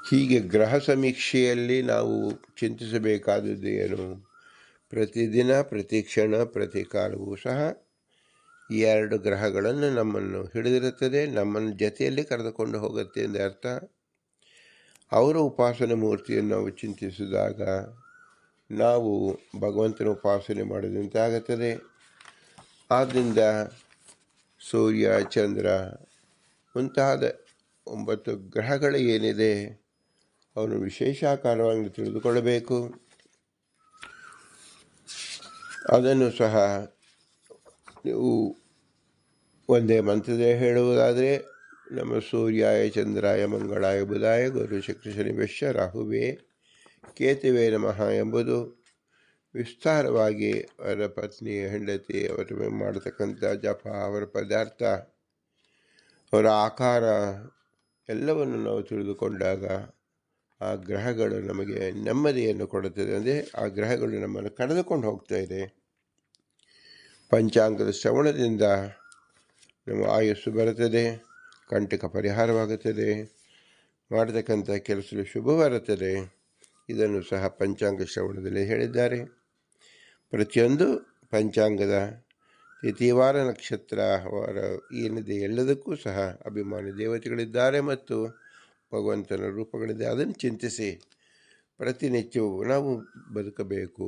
ಹೀಗೆ ಗ್ರಹ ಸಮೀಕ್ಷೆಯಲ್ಲಿ ನಾವು ಚಿಂತಿಸಬೇಕಾದದ್ದು ಏನು? ಪ್ರತಿದಿನ, ಪ್ರತಿ ಕ್ಷಣ, ಪ್ರತಿ ಕಾಲವೂ ಸಹ ಈ 2 ಗ್ರಹಗಳನ್ನು ನಮ್ಮನ್ನು ಹಿಡಿದಿರುತ್ತದೆ, ನಮ್ಮನ್ನು ಜೊತೆಯಲ್ಲಿ ಕರೆದುಕೊಂಡು ಹೋಗುತ್ತೆ ಎಂದ ಅರ್ಥ. ಅವರ ಉಪಾಸನೆ ಮೂರ್ತಿಯನ್ನು ನಾವು ಚಿಂತಿಸಿದಾಗ ನಾವು ಭಗವಂತನ ಉಪಾಸನೆ ಮಾಡಿದಂತಾಗುತ್ತದೆ. ಆದ್ದರಿಂದ ಸೂರ್ಯ, ಚಂದ್ರ ಮುಂತಾದ 9 ಗ್ರಹಗಳು ಏನಿದೆ ಅವನು ವಿಶೇಷಾಕಾರವಾಗಿ ತಿಳಿದುಕೊಳ್ಳಬೇಕು. ಅದನ್ನು ಸಹ ನೀವು ಒಂದೇ ಮಂತ್ರದೇ ಹೇಳುವುದಾದರೆ ನಮ್ಮ ಸೂರ್ಯಾಯ ಚಂದ್ರಾಯ ಮಂಗಳಾಯ ಬುಧಾಯ ಗುರು ಶುಕ್ರ ಶನಿಭ್ಯಶ್ಚ ರಾಹುವೇ ಕೇತುವೇ ನಮಃ ಎಂಬುದು ವಿಸ್ತಾರವಾಗಿ ಅವರ ಪತ್ನಿ, ಹೆಂಡತಿ, ಅವರ ಮಾಡತಕ್ಕಂಥ ಜಪ, ಅವರ ಪದಾರ್ಥ, ಅವರ ಆಕಾರ ಎಲ್ಲವನ್ನು ನಾವು ತಿಳಿದುಕೊಂಡಾಗ ಆ ಗ್ರಹಗಳು ನಮಗೆ ನೆಮ್ಮದಿಯನ್ನು ಕೊಡುತ್ತದೆ. ಅಂದರೆ ಆ ಗ್ರಹಗಳು ನಮ್ಮನ್ನು ಕರೆದುಕೊಂಡು ಹೋಗ್ತಾ ಇದೆ. ಪಂಚಾಂಗದ ಶ್ರವಣದಿಂದ ನಮ್ಮ ಆಯಸ್ಸು ಬರುತ್ತದೆ, ಕಂಟಕ ಪರಿಹಾರವಾಗುತ್ತದೆ, ಮಾಡತಕ್ಕಂಥ ಕೆಲಸಗಳು ಶುಭ ಬರುತ್ತದೆ. ಇದನ್ನು ಸಹ ಪಂಚಾಂಗ ಶ್ರವಣದಲ್ಲಿ ಹೇಳಿದ್ದಾರೆ. ಪ್ರತಿಯೊಂದು ಪಂಚಾಂಗದ ತಿಥಿವಾರ ನಕ್ಷತ್ರ ವಾರ ಏನಿದೆ ಎಲ್ಲದಕ್ಕೂ ಸಹ ಅಭಿಮಾನಿ ದೇವತೆಗಳಿದ್ದಾರೆ ಮತ್ತು ಭಗವಂತನ ರೂಪಗಳಿದೆ. ಅದನ್ನು ಚಿಂತಿಸಿ ಪ್ರತಿನಿತ್ಯವೂ ನಾವು ಬದುಕಬೇಕು.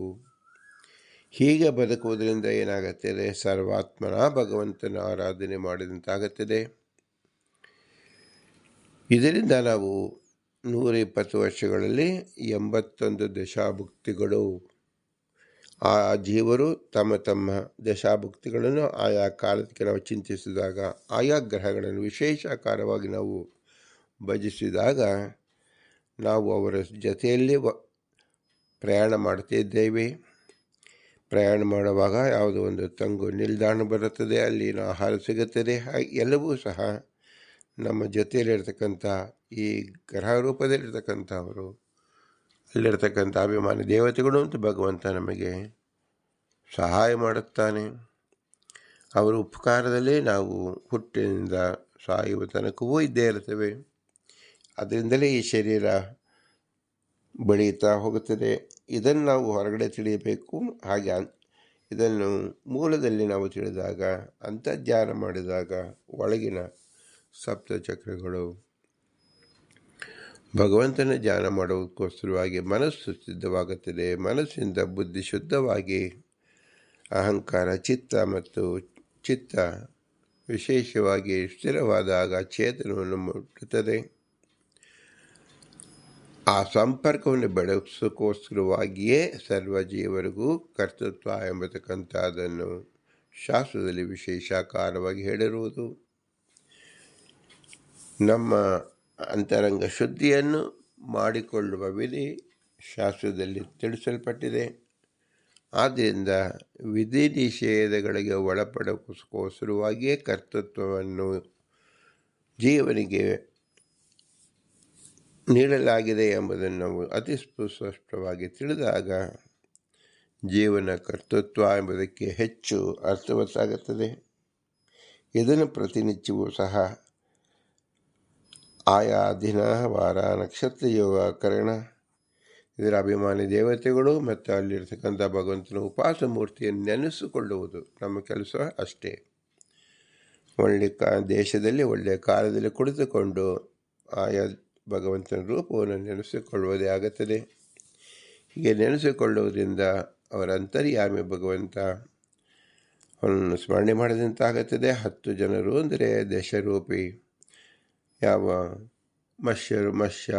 ಹೀಗೆ ಬದುಕುವುದರಿಂದ ಏನಾಗುತ್ತದೆ? ಸರ್ವಾತ್ಮನ ಭಗವಂತನ ಆರಾಧನೆ ಮಾಡಿದಂತಾಗುತ್ತದೆ. ಇದರಿಂದ ನಾವು 120 ವರ್ಷಗಳಲ್ಲಿ 81 ದಶಾಭುಕ್ತಿಗಳು, ಆ ಜೀವರು ತಮ್ಮ ತಮ್ಮ ದಶಾಭುಕ್ತಿಗಳನ್ನು ಆಯಾ ಕಾಲಕ್ಕೆ ನಾವು ಚಿಂತಿಸಿದಾಗ, ಆಯಾ ಗ್ರಹಗಳನ್ನು ವಿಶೇಷಾಕಾರವಾಗಿ ನಾವು ಭಜಿಸಿದಾಗ ನಾವು ಅವರ ಜೊತೆಯಲ್ಲಿ ಪ್ರಯಾಣ ಮಾಡ್ತಿದ್ದೇವೆ. ಪ್ರಯಾಣ ಮಾಡುವಾಗ ಯಾವುದೋ ಒಂದು ತಂಗು ನಿಲ್ದಾಣ ಬರುತ್ತದೆ, ಅಲ್ಲಿನ ಆಹಾರ ಸಿಗುತ್ತದೆ. ಎಲ್ಲವೂ ಸಹ ನಮ್ಮ ಜೊತೆಯಲ್ಲಿರ್ತಕ್ಕಂಥ ಈ ಗ್ರಹ ರೂಪದಲ್ಲಿರ್ತಕ್ಕಂಥವರು, ಅಲ್ಲಿರ್ತಕ್ಕಂಥ ಅಭಿಮಾನಿ ದೇವತೆಗಳು ಅಂತ ಭಗವಂತ ನಮಗೆ ಸಹಾಯ ಮಾಡುತ್ತಾನೆ. ಅವರ ಉಪಕಾರದಲ್ಲೇ ನಾವು ಹುಟ್ಟಿನಿಂದ ಸಾಯುವ ತನಕವೂ ಇದ್ದೇ ಇರ್ತೇವೆ. ಅದರಿಂದಲೇ ಈ ಶರೀರ ಬೆಳೀತಾ ಹೋಗುತ್ತದೆ. ಇದನ್ನು ನಾವು ಹೊರಗಡೆ ತಿಳಿಯಬೇಕು. ಹಾಗೆ ಇದನ್ನು ಮೂಲದಲ್ಲಿ ನಾವು ತಿಳಿದಾಗ, ಅಂತರ್ಧ್ಯಾನ ಮಾಡಿದಾಗ ಒಳಗಿನ ಸಪ್ತಚಕ್ರಗಳು ಭಗವಂತನ ಧ್ಯಾನ ಮಾಡೋದಕ್ಕೋಸ್ಕರವಾಗಿ ಮನಸ್ಸು ಸಿದ್ಧವಾಗುತ್ತದೆ. ಮನಸ್ಸಿಂದ ಬುದ್ಧಿ ಶುದ್ಧವಾಗಿ ಅಹಂಕಾರ, ಚಿತ್ತ ವಿಶೇಷವಾಗಿ ಸ್ಥಿರವಾದಾಗ ಚೇತನವನ್ನು ಮುಟ್ಟುತ್ತದೆ. ಆ ಸಂಪರ್ಕವನ್ನು ಬೆಳೆಸೋಕ್ಕೋಸ್ಕರವಾಗಿಯೇ ಸರ್ವಜೀವರಿಗೂ ಕರ್ತೃತ್ವ ಎಂಬತಕ್ಕಂಥದ್ದನ್ನು ಶಾಸ್ತ್ರದಲ್ಲಿ ವಿಶೇಷಾಕಾರವಾಗಿ ಹೇಳಿರುವುದು. ನಮ್ಮ ಅಂತರಂಗ ಶುದ್ಧಿಯನ್ನು ಮಾಡಿಕೊಳ್ಳುವ ವಿಧಿ ಶಾಸ್ತ್ರದಲ್ಲಿ ತಿಳಿಸಲ್ಪಟ್ಟಿದೆ. ಆದ್ದರಿಂದ ವಿಧಿ ನಿಷೇಧಗಳಿಗೆ ಒಳಪಡೋಕ್ಕೋಸ್ಕರವಾಗಿಯೇ ಕರ್ತೃತ್ವವನ್ನು ಜೀವನಿಗೆ ನೀಡಲಾಗಿದೆ ಎಂಬುದನ್ನು ನಾವು ಅತಿ ಸ್ಪಷ್ಟವಾಗಿ ತಿಳಿದಾಗ ಜೀವನ ಕರ್ತೃತ್ವ ಎಂಬುದಕ್ಕೆ ಹೆಚ್ಚು ಅರ್ಥವತ್ತಾಗುತ್ತದೆ. ಇದನ್ನು ಪ್ರತಿನಿತ್ಯವೂ ಸಹ ಆಯಾ ದಿನ, ವಾರ, ನಕ್ಷತ್ರ, ಯೋಗ, ಕರಣ ಇದರ ಅಭಿಮಾನಿ ದೇವತೆಗಳು ಮತ್ತು ಅಲ್ಲಿರ್ತಕ್ಕಂಥ ಭಗವಂತನ ಉಪಾಸ ಮೂರ್ತಿಯನ್ನು ನೆನೆಸಿಕೊಳ್ಳುವುದು ನಮ್ಮ ಕೆಲಸ ಅಷ್ಟೇ. ಒಳ್ಳೆಯ ದೇಶದಲ್ಲಿ ಒಳ್ಳೆಯ ಕಾಲದಲ್ಲಿ ಕುಳಿತುಕೊಂಡು ಆಯಾ ಭಗವಂತನ ರೂಪವನ್ನು ನೆನೆಸಿಕೊಳ್ಳುವುದೇ ಆಗುತ್ತದೆ. ಹೀಗೆ ನೆನೆಸಿಕೊಳ್ಳುವುದರಿಂದ ಅವರ ಅಂತರ್ಯಾಮಿ ಭಗವಂತ ಅವನನ್ನು ಸ್ಮರಣೆ ಮಾಡಿದಂತಾಗುತ್ತದೆ. 10 ಜನರು ಅಂದರೆ ದಶರೂಪಿ, ಯಾವ ಮತ್ಸ್ಯ,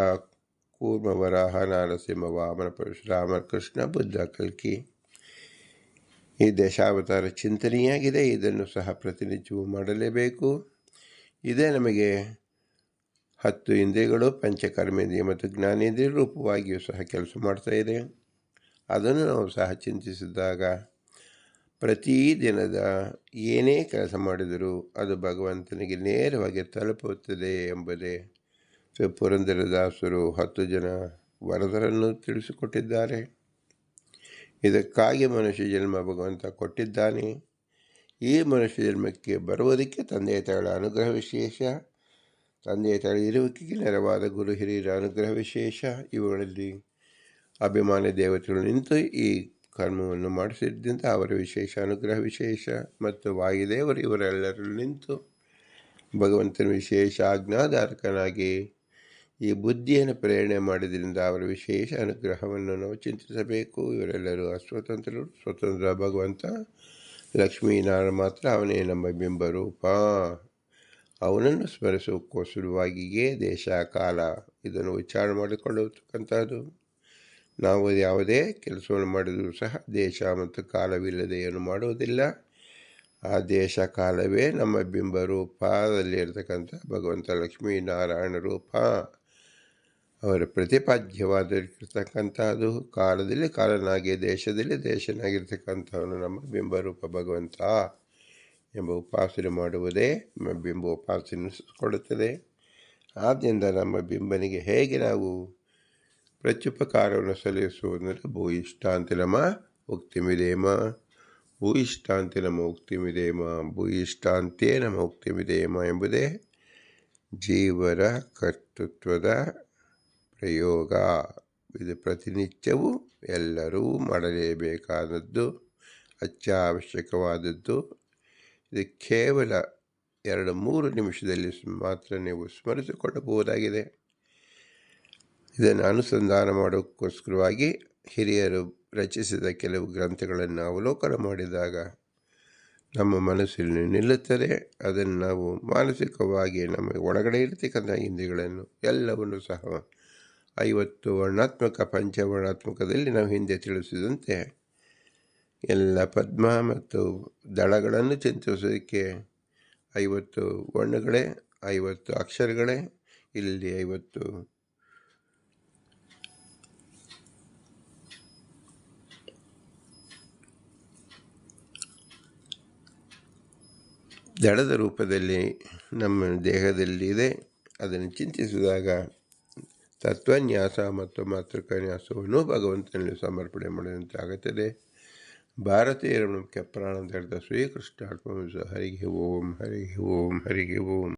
ಕೂರ್ಮ, ವರಾಹ, ನಾರಸಿಂಹ, ವಾಮನ, ಪರಶುರಾಮ, ಕೃಷ್ಣ, ಬುದ್ಧ, ಕಲ್ಕಿ ಈ ದಶಾವತಾರ ಚಿಂತನೆಯಾಗಿದೆ. ಇದನ್ನು ಸಹ ಪ್ರತಿನಿತ್ಯವೂ ಮಾಡಲೇಬೇಕು. ಇದೇ ನಮಗೆ 10 ಇಂದ್ರಿಯಗಳು, ಪಂಚಕರ್ಮೇಂದ್ರಿಯ ಮತ್ತು ಜ್ಞಾನೇಂದ್ರಿಯ ರೂಪವಾಗಿಯೂ ಸಹ ಕೆಲಸ ಮಾಡ್ತಾ ಇದೆ. ಅದನ್ನು ನಾವು ಸಹ ಚಿಂತಿಸಿದಾಗ ಪ್ರತಿದಿನದ ಏನೇ ಕೆಲಸ ಮಾಡಿದರೂ ಅದು ಭಗವಂತನಿಗೆ ನೇರವಾಗಿ ತಲುಪುತ್ತದೆ ಎಂಬುದೇ ಪುರಂದರದಾಸರು 10 ಜನ ವರದರನ್ನು ತಿಳಿಸಿಕೊಟ್ಟಿದ್ದಾರೆ. ಇದಕ್ಕಾಗಿ ಮನುಷ್ಯ ಜನ್ಮ ಭಗವಂತ ಕೊಟ್ಟಿದ್ದಾನೆ. ಈ ಮನುಷ್ಯ ಜನ್ಮಕ್ಕೆ ಬರುವುದಕ್ಕೆ ತಂದೆ ತಾಯಿಗಳ ಅನುಗ್ರಹ ವಿಶೇಷ, ತಂದೆ ತಾಯಿ ಇರುವಿಕೆಗೆ ನೆರವಾದ ಗುರು ಹಿರಿಯರ ಅನುಗ್ರಹ ವಿಶೇಷ. ಇವುಗಳಲ್ಲಿ ಅಭಿಮಾನಿ ದೇವತೆಗಳು ನಿಂತು ಈ ಕರ್ಮವನ್ನು ಮಾಡಿಸಿದ್ದರಿಂದ ಅವರ ವಿಶೇಷ ಅನುಗ್ರಹ ವಿಶೇಷ, ಮತ್ತು ವಾಯುದೇವರು ಇವರೆಲ್ಲರೂ ನಿಂತು ಭಗವಂತನ ವಿಶೇಷ ಆಜ್ಞಾಧಾರಕನಾಗಿ ಈ ಬುದ್ಧಿಯನ್ನು ಪ್ರೇರಣೆ ಮಾಡಿದ್ರಿಂದ ಅವರ ವಿಶೇಷ ಅನುಗ್ರಹವನ್ನು ನಾವು ಚಿಂತಿಸಬೇಕು. ಇವರೆಲ್ಲರೂ ಅಸ್ವತಂತ್ರರು. ಸ್ವತಂತ್ರ ಭಗವಂತ ಲಕ್ಷ್ಮೀನಾರಾಯಣ ಮಾತ್ರ ಅವನೇ ನಮ್ಮ ಬಿಂಬರೂಪ. ಅವನನ್ನು ಸ್ಮರಿಸೋಕ್ಕೋಸ್ಕರವಾಗಿಯೇ ದೇಶ, ಕಾಲ ಇದನ್ನು ವಿಚಾರ ಮಾಡಿಕೊಳ್ಳತಕ್ಕಂಥದ್ದು. ನಾವು ಯಾವುದೇ ಕೆಲಸವನ್ನು ಮಾಡಿದರೂ ಸಹ ದೇಶ ಮತ್ತು ಕಾಲವಿಲ್ಲದೆ ಏನು ಮಾಡುವುದಿಲ್ಲ. ಆ ದೇಶ ಕಾಲವೇ ನಮ್ಮ ಬಿಂಬರೂಪದಲ್ಲಿ ಇರತಕ್ಕಂಥ ಭಗವಂತ ಲಕ್ಷ್ಮೀನಾರಾಯಣ ರೂಪ. ಅವರ ಪ್ರತಿಪಾದ್ಯವಾಗಿರ್ತಕ್ಕಂಥದ್ದು ಕಾಲದಲ್ಲಿ ಕಾಲನಾಗಿ, ದೇಶದಲ್ಲಿ ದೇಶನಾಗಿರ್ತಕ್ಕಂಥವನು ನಮ್ಮ ಬಿಂಬರೂಪ ಭಗವಂತ ಎಂಬ ಉಪಾಸನೆ ಮಾಡುವುದೇ ನಮ್ಮ ಬಿಂಬ ಉಪಾಸನೆ ಕೊಡುತ್ತದೆ. ಆದ್ದರಿಂದ ನಮ್ಮ ಬಿಂಬನಿಗೆ ಹೇಗೆ ನಾವು ಪ್ರತ್ಯುಪಕಾರವನ್ನು ಸಲ್ಲಿಸುವುದೆಂದರೆ ಭೂಯಿಷ್ಠಾಂತಿ ನಮ ಉಕ್ತಿಮಿದೇಮ, ಭೂಯಿಷ್ಠಾಂತಿ ನಮ ಉಕ್ತಿಮಿದೇಮ, ಭೂಯಿಷ್ಠಾಂತೇ ನಮ ಉಕ್ತಿಮಿದೇಮ ಎಂಬುದೇ ಜೀವರ ಕರ್ತೃತ್ವದ ಪ್ರಯೋಗ. ಇದು ಪ್ರತಿನಿತ್ಯವೂ ಎಲ್ಲರೂ ಮಾಡಲೇಬೇಕಾದದ್ದು. ಅತ್ಯವಶ್ಯಕವಾದದ್ದು. ಇದು ಕೇವಲ 2-3 ನಿಮಿಷದಲ್ಲಿ ಮಾತ್ರ ನೀವು ಸ್ಮರಿಸಿಕೊಳ್ಳಬಹುದಾಗಿದೆ. ಇದನ್ನು ಅನುಸಂಧಾನ ಮಾಡೋಕ್ಕೋಸ್ಕರವಾಗಿ ಹಿರಿಯರು ರಚಿಸಿದ ಕೆಲವು ಗ್ರಂಥಗಳನ್ನು ಅವಲೋಕನ ಮಾಡಿದಾಗ ನಮ್ಮ ಮನಸ್ಸಿನಲ್ಲಿ ನಿಲ್ಲುತ್ತದೆ. ಅದನ್ನು ನಾವು ಮಾನಸಿಕವಾಗಿ ನಮ್ಮ ಒಳಗಡೆ ಇರತಕ್ಕಂಥ ಇಂದ್ರಿಯಗಳನ್ನು ಎಲ್ಲವನ್ನು ಸಹ 50 ವರ್ಣಾತ್ಮಕ ಪಂಚವರ್ಣಾತ್ಮಕದಲ್ಲಿ ನಾವು ಹಿಂದೆ ತಿಳಿಸಿದಂತೆ ಎಲ್ಲ ಪದ್ಮ ಮತ್ತು ದಳಗಳನ್ನು ಚಿಂತಿಸೋದಕ್ಕೆ 50 ವರ್ಣಗಳೇ, 50 ಅಕ್ಷರಗಳೇ, ಇಲ್ಲಿ 50 ದಳದ ರೂಪದಲ್ಲಿ ನಮ್ಮ ದೇಹದಲ್ಲಿದೆ. ಅದನ್ನು ಚಿಂತಿಸಿದಾಗ ತತ್ವನ್ಯಾಸ ಮತ್ತು ಮಾತೃಕನ್ಯಾಸವನ್ನು ಭಗವಂತನಲ್ಲಿ ಸಮರ್ಪಣೆ ಮಾಡಿದಂತೆ ಆಗುತ್ತದೆ. ಭಾರತೀಯರ ಮುಖ್ಯ ಪ್ರಾಣಾಂತರದ ಶ್ರೀಕೃಷ್ಣಾರ್ಪಣಮಸ್ತು. ಹರಿಗೆ ಓಂ, ಹರಿಗೆ ಓಂ, ಹರಿಗೆ ಓಂ.